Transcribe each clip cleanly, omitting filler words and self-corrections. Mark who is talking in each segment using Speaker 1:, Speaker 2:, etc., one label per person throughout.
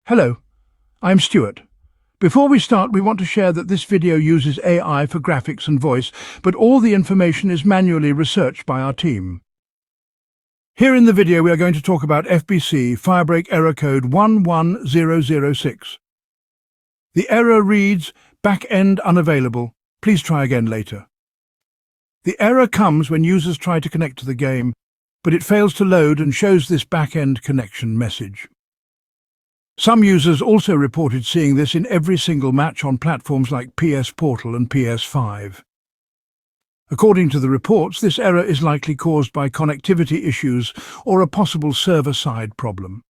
Speaker 1: Hello, I'm Stuart. Before we start, we want to share that this video uses AI for graphics and voice, but all the information is manually researched by our team. Here in the video, we are going to talk about FBC Firebreak error code 11006. The error reads, "Back-end unavailable. Please try again later." The error comes when users try to connect to the game, but it fails to load and shows this back-end connection message. Some users also reported seeing this in every single match on platforms like PS Portal and PS5. According to the reports, this error is likely caused by connectivity issues or a possible server-side problem.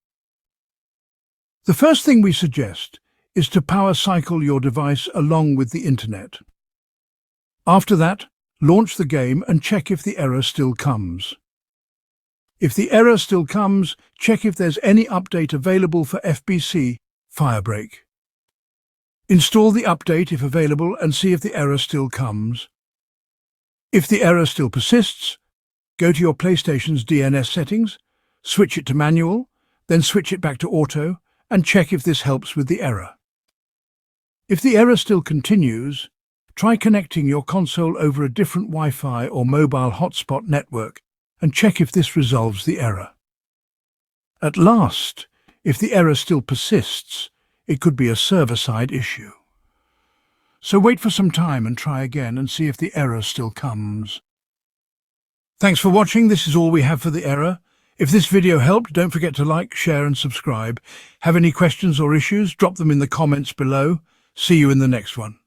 Speaker 1: The first thing we suggest is to power cycle your device along with the internet. After that, launch the game and check if the error still comes. If the error still comes, check if there's any update available for FBC Firebreak. Install the update if available and see if the error still comes. If the error still persists, go to your PlayStation's DNS settings, switch it to manual, then switch it back to auto, and check if this helps with the error. If the error still continues, try connecting your console over a different Wi-Fi or mobile hotspot network and check if this resolves the error. At last, if the error still persists, it could be a server-side issue. So wait for some time and try again and see if the error still comes. Thanks for watching. This is all we have for the error. If this video helped, don't forget to like, share and subscribe. Have any questions or issues? Drop them in the comments below. See you in the next one.